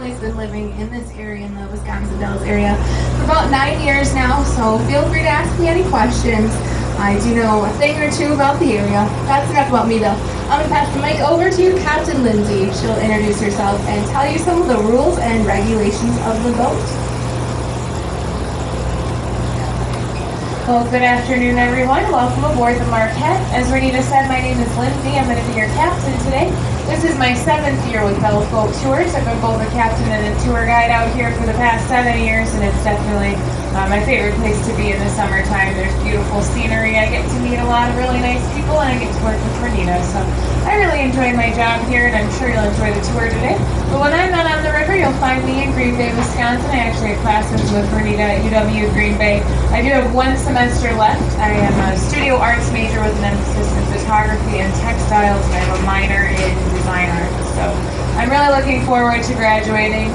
family's been living in this area, in the Wisconsin Dells area, for about 9 years now, so feel free to ask me any questions. I do know a thing or two about the area. That's enough about me though. I'm going to pass the mic over to Captain Lindsay. She'll introduce herself and tell you some of the rules and regulations of the boat. Well, good afternoon, everyone. Welcome aboard the Marquette. As Renita said, my name is Lindsay. I'm going to be your captain today. This is my 7th year with Gulch Boat Tours. I've been both a captain and a tour guide out here for the past 7 years, and it's definitely my favorite place to be in the summertime. There's beautiful scenery. I get to meet a lot of really nice people, and I get to work with Renita. So I really enjoy my job here, and I'm sure you'll enjoy the tour today. But when I'm not on the river, you'll find me in Green Bay, Wisconsin. I actually have classes with Renita at UW Green Bay. I do have 1 semester left. I am a studio arts major with an emphasis in photography and textiles, and I have a minor in design art. So I'm really looking forward to graduating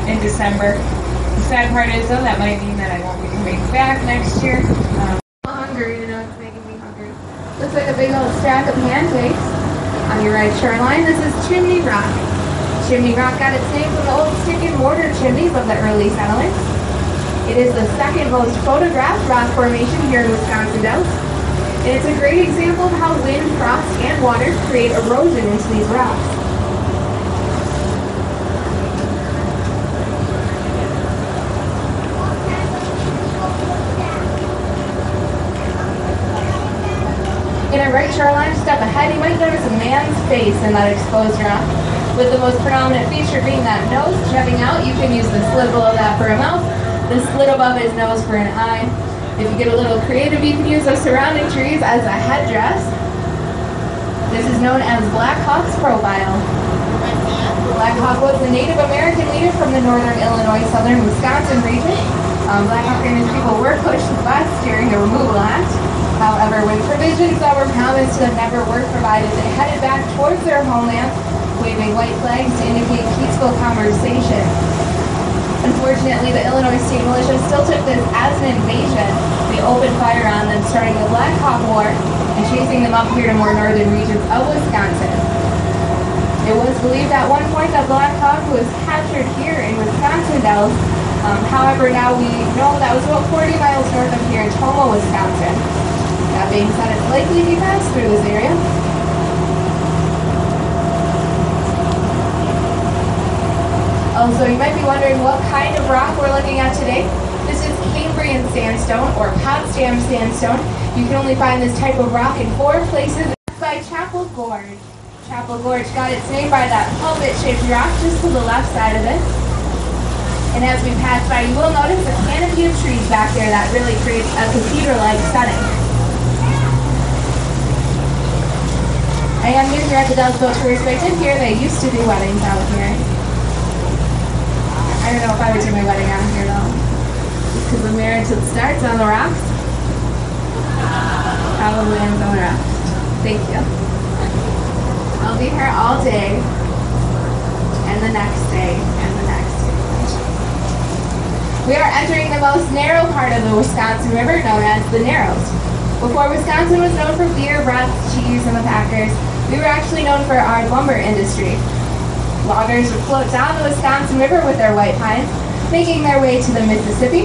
in December. The sad part is, though, that might mean that I won't be coming back next year. I'm hungry, you know, it's making me hungry. Looks like a big old stack of pancakes on your right shoreline. This is Chimney Rock. Chimney Rock got its name from the old stick and mortar chimneys of the early settlers. It is the second most photographed rock formation here in Wisconsin Dells. And it's a great example of how wind, frost, and water create erosion into these rocks. In our right shoreline, just up ahead, you might notice a man's face in that exposed rock, with the most predominant feature being that nose jutting out. You can use the slit below that for a mouth, the slit above his nose for an eye. If you get a little creative, you can use those surrounding trees as a headdress. This is known as Black Hawk's profile. Black Hawk was a Native American leader from the northern Illinois, southern Wisconsin region. Black Hawk and his people were pushed west during the Removal Act. However, when provisions that were promised to them never were provided, they headed back towards their homeland, waving white flags to indicate peaceful conversation. Unfortunately, the Illinois State Militia still took this as an invasion. They opened fire on them, starting the Black Hawk War and chasing them up here to more northern regions of Wisconsin. It was believed at one point that Black Hawk was captured here in Wisconsin Dells. However, now we know that was about 40 miles north of here in Tomah, Wisconsin. That being said, it's likely he passed through this area. Also, you might be wondering what kind of rock we're looking at today. This is Cambrian sandstone, or Potsdam sandstone. You can only find this type of rock in 4 places. By Chapel Gorge. Chapel Gorge got its name by that pulpit-shaped rock just to the left side of it. And as we pass by, you will notice a canopy of trees back there that really creates a cathedral-like setting. I am new here at the Dells Boat Tours, but I did hear they used to do weddings out here. I don't know if I would do my wedding out here though. Just because the marriage that starts on the rocks probably ends on the rocks. Thank you. I'll be here all day, and the next day, and the next day. We are entering the most narrow part of the Wisconsin River, known as the Narrows. Before Wisconsin was known for beer, breath, cheese, and the Packers, we were actually known for our lumber industry. Loggers would float down the Wisconsin River with their white pines, making their way to the Mississippi,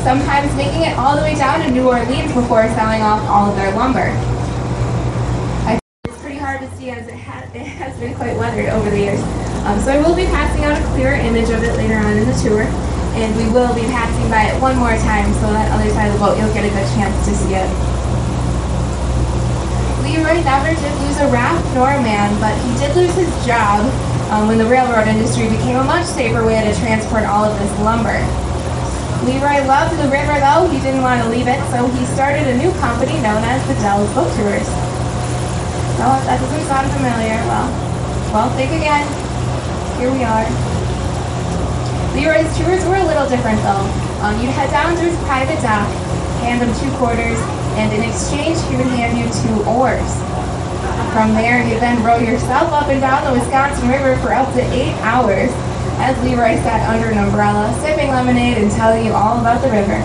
sometimes making it all the way down to New Orleans before selling off all of their lumber. It's pretty hard to see as it has been quite weathered over the years. So I will be passing out a clearer image of it later on in the tour, and we will be passing by it one more time so that other side of the boat you'll get a good chance to see it. Leroy never did lose a raft nor a man, but he did lose his job when the railroad industry became a much safer way to transport all of this lumber. Leroy loved the river though, he didn't want to leave it, so he started a new company known as the Dells Boat Tours. Well, if that doesn't sound familiar, well, think again. Here we are. Leroy's tours were a little different though. You'd head down to his private dock, hand him 2 quarters, and in exchange he would hand you 2 oars. From there, you then row yourself up and down the Wisconsin River for up to 8 hours as Leroy sat under an umbrella, sipping lemonade and telling you all about the river.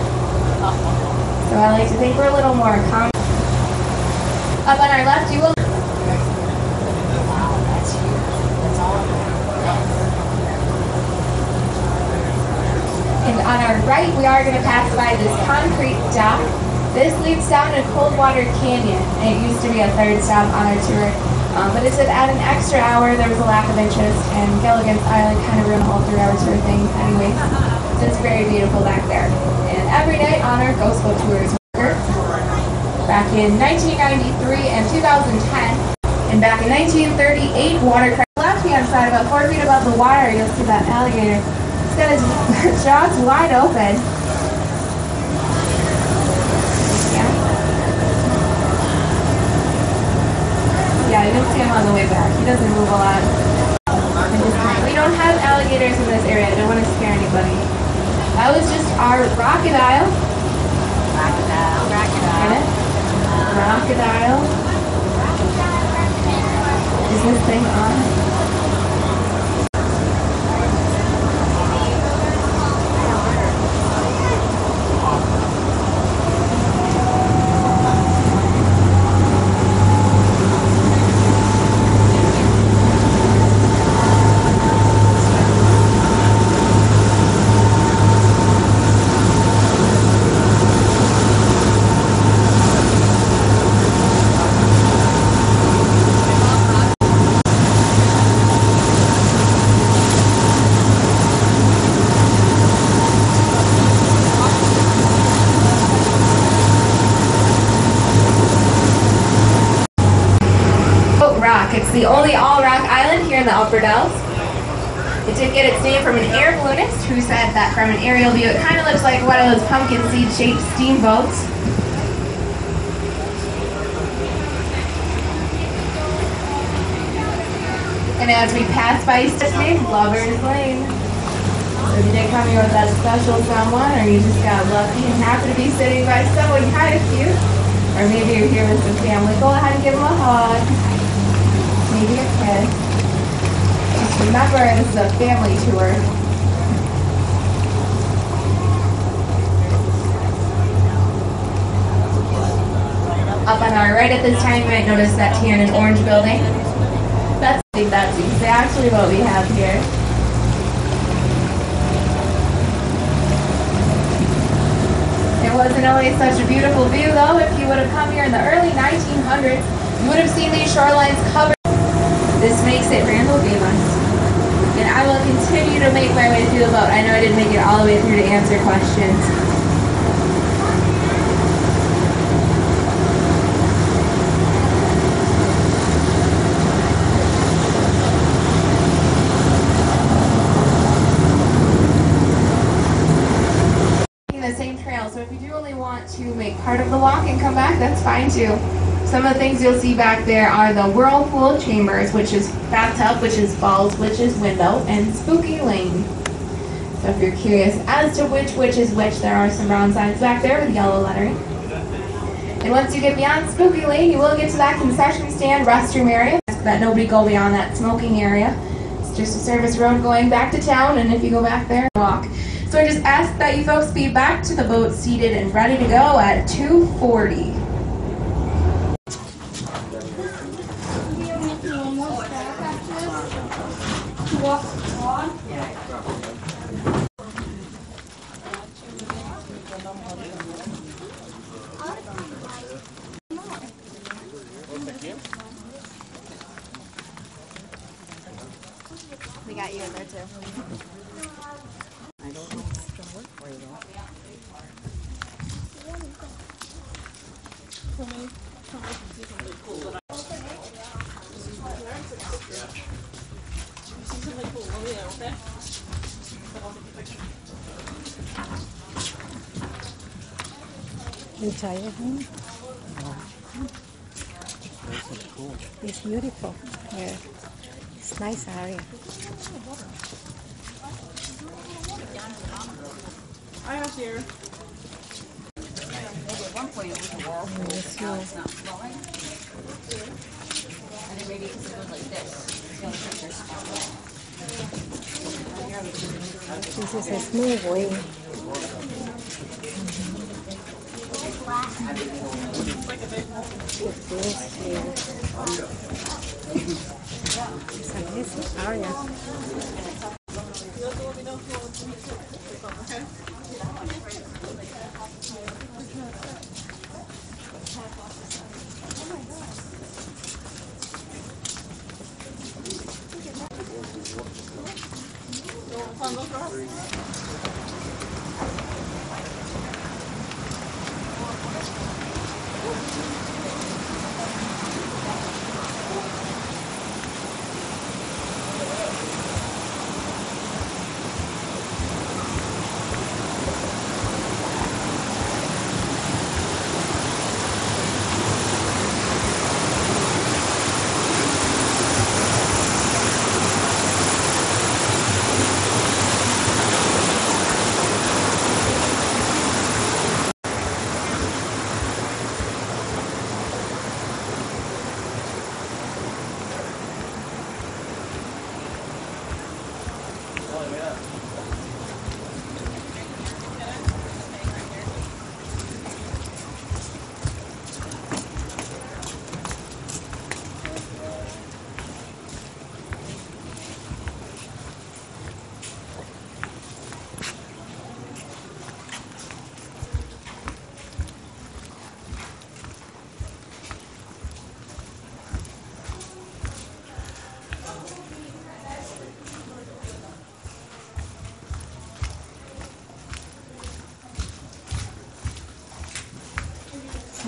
So I like to think we're a little more common. Up on our left, you will our right, we are going to pass by this concrete dock. This leads down a Coldwater Canyon. It used to be a third stop on our tour, but it said at an extra hour there was a lack of interest, and Gilligan's Island kind of ruined the whole 3-hour tour thing anyway. So it's very beautiful back there. And every night on our Ghost Boat tours, back in 1993 and 2010, and back in 1938, watercraft. Left-hand side, about 4 feet above the water, you'll see that alligator. He's got his jaws wide open. Yeah, you can see him on the way back. He doesn't move a lot. We don't have alligators in this area. I don't want to scare anybody. That was just our crocodile. Crocodile. Is this thing on? It's the only all-rock island here in the Upper Dells. It did get its name from an air balloonist who said that from an aerial view it kind of looks like one of those pumpkin seed-shaped steamboats. And as we pass by its name, Lover's Lane. So if you did come here with that special someone, or you just got lucky and happened to be sitting by someone kind of cute, or maybe you're here with some family, go ahead and give them a hug. Maybe a kid. Just remember, this is a family tour. Up on our right at this time, you might notice that tan and orange building. That's exactly what we have here. It wasn't always such a beautiful view, though. If you would have come here in the early 1900s, you would have seen these shorelines covered. This makes it Randall gave us. And I will continue to make my way through the boat. I know I didn't make it all the way through to answer questions. The same trail, so if you do only want to make part of the walk and come back, that's fine too. Some of the things you'll see back there are the Whirlpool Chambers, which is bathtub, which is falls, which is window, and Spooky Lane. So if you're curious as to which is which, there are some brown signs back there with yellow lettering. And once you get beyond Spooky Lane, you will get to that concession stand restroom area. That nobody go beyond that smoking area. It's just a service road going back to town, and if you go back there, walk. So I just ask that you folks be back to the boat seated and ready to go at 2:40. We got you in there too. I don't know if it's going to work for you though. You tired, honey? It's beautiful. Yeah. It's nice area. I was here. At one point it was a wall. Now it's not flowing. And then maybe because it goes like this. This is a smooth way. It's a nice area.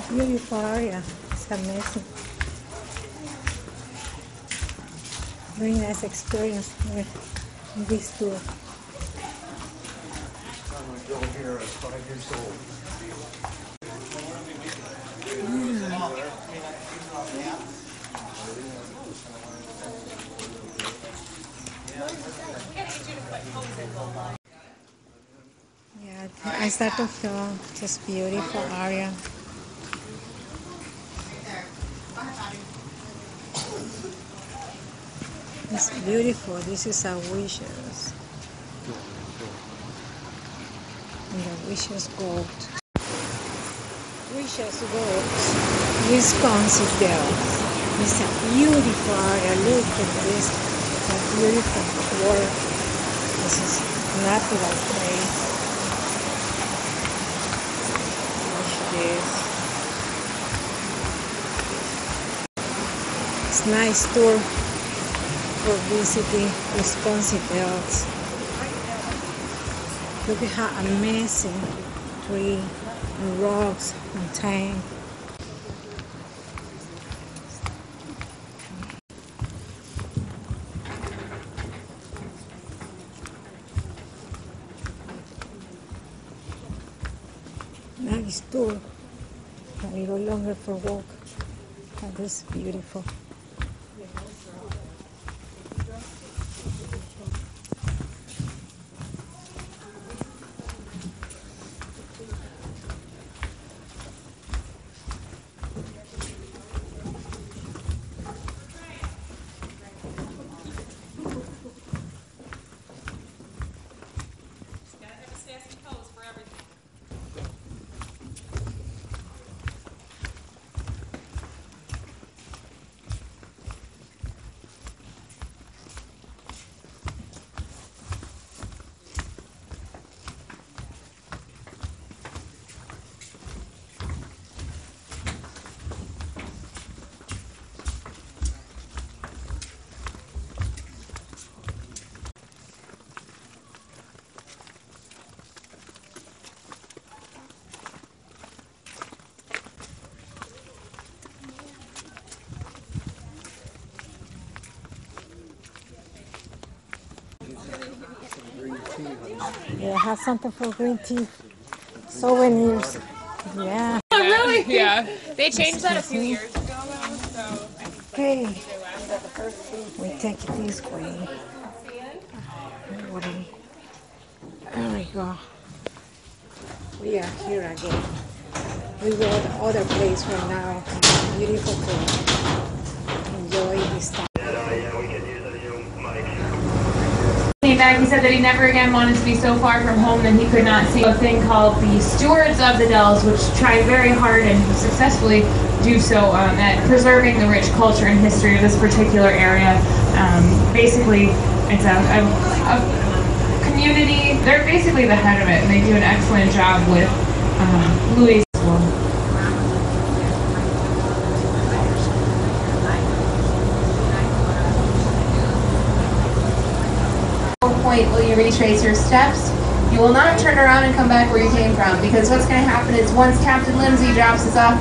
Beautiful area. It's amazing. Very nice experience with this tour. I'm going here at 5 years old. Yeah, I start to feel just beautiful area. It's beautiful. This is our wishes. And the wishes Gulch. Wishes Gulch. Wisconsin Dells. It's a beautiful area. Look at this. A beautiful world. This is natural place. Watch this. It's nice tour for visiting Wisconsin Dells. Look at how amazing tree and rocks and tank. Nice tour. A little longer for walk. But this is beautiful. Yeah, I have something for green tea. Souvenirs. Yeah. Oh, really? Yeah. They changed that a few years ago, though, so. Okay. We take it this way. There we go. We are here again. We go to the other place right now. Beautiful to enjoy this time. Came back, he said that he never again wanted to be so far from home that he could not see a thing called the Stewards of the Dells, which tried very hard and successfully do so at preserving the rich culture and history of this particular area. Basically, it's a community. They're basically the head of it, and they do an excellent job with Louis. point will you retrace your steps. You will not turn around and come back where you came from, because what's going to happen is once Captain Lindsay drops us off,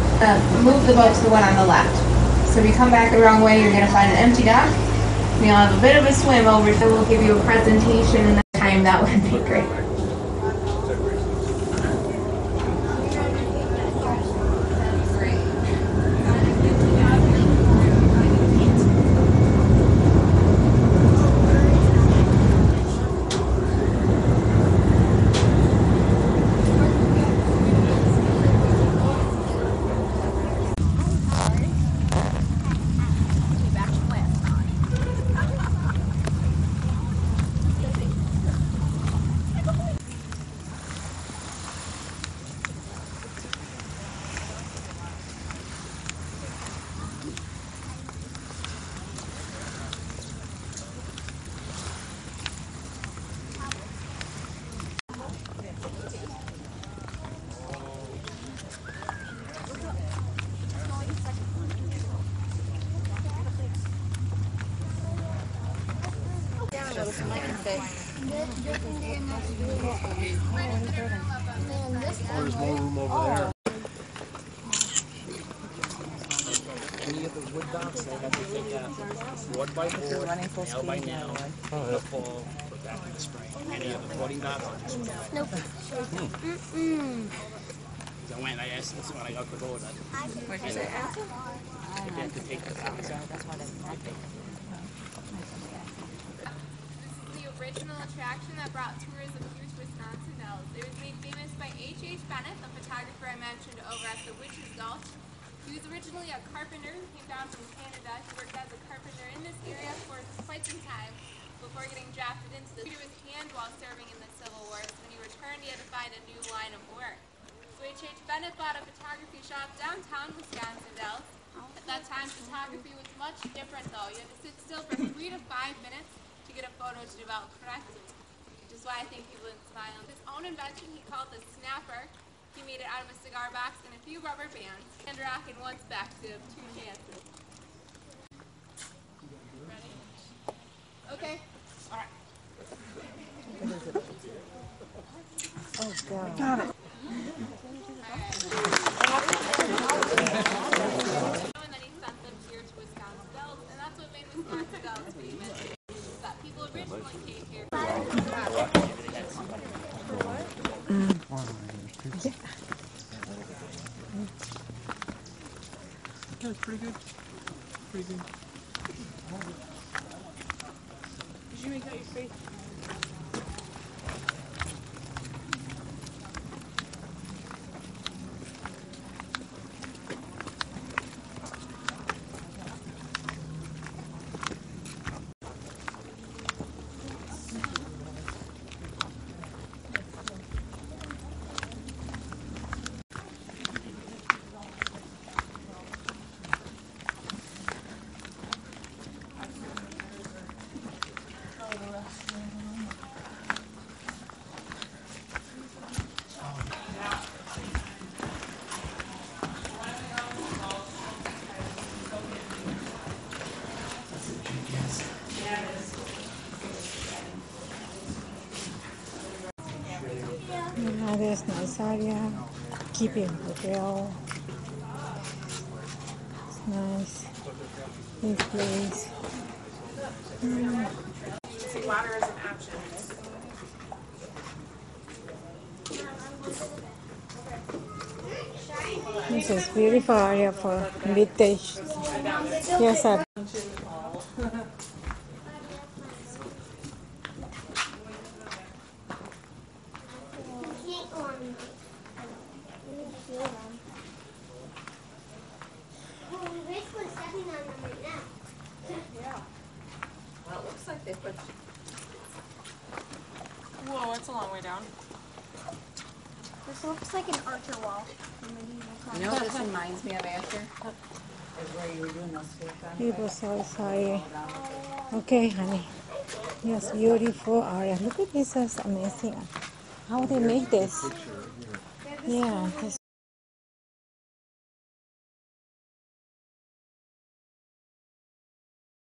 move the boat to the one on the left. So if you come back the wrong way, you're going to find an empty dock. You'll have a bit of a swim over, so we'll give you a presentation in that time. That would be great. There's more room over there. When you get the wood docks, they have to take that board by board, nail by nail, the fall, put back in the spring. Any of the floating docks? Nope. I went and I asked this when I got the board. What'd you say? They have to take the docks out. That's why that's not big. The original attraction that brought tourism here to Wisconsin Dells. It was made famous by H.H. Bennett, the photographer I mentioned over at the Witch's Gulch. He was originally a carpenter who came down from Canada. He worked as a carpenter in this area for quite some time before getting drafted into the his hand while serving in the Civil War. So when he returned, he had to find a new line of work. So H.H. Bennett bought a photography shop downtown Wisconsin Dells. At that time, photography was much different though. You had to sit still for 3 to 5 minutes to get a photo to develop correctly, which is why I think people didn't smile. His own invention he called the snapper. He made it out of a cigar box and a few rubber bands. And rock and one spective, 2 chances. Ready? Okay. All right. Oh, God. Got it. And then he sent them here to Wisconsin Dells, and that's what made Wisconsin Dells famous. Is that people originally came here. That's pretty good. Pretty good. Did you make out your face? Yeah, there's nice area. Keeping hotel. It's nice. This place. See, water is an option. This is beautiful area for vintage. Yes, sir. Well, it looks like they put. Whoa, that's a long way down. This looks like an archer wall from medieval times. You know what this reminds me of after? People outside. Okay, honey. Yes, beautiful area. Look at this, is amazing. How they make this? Yeah, this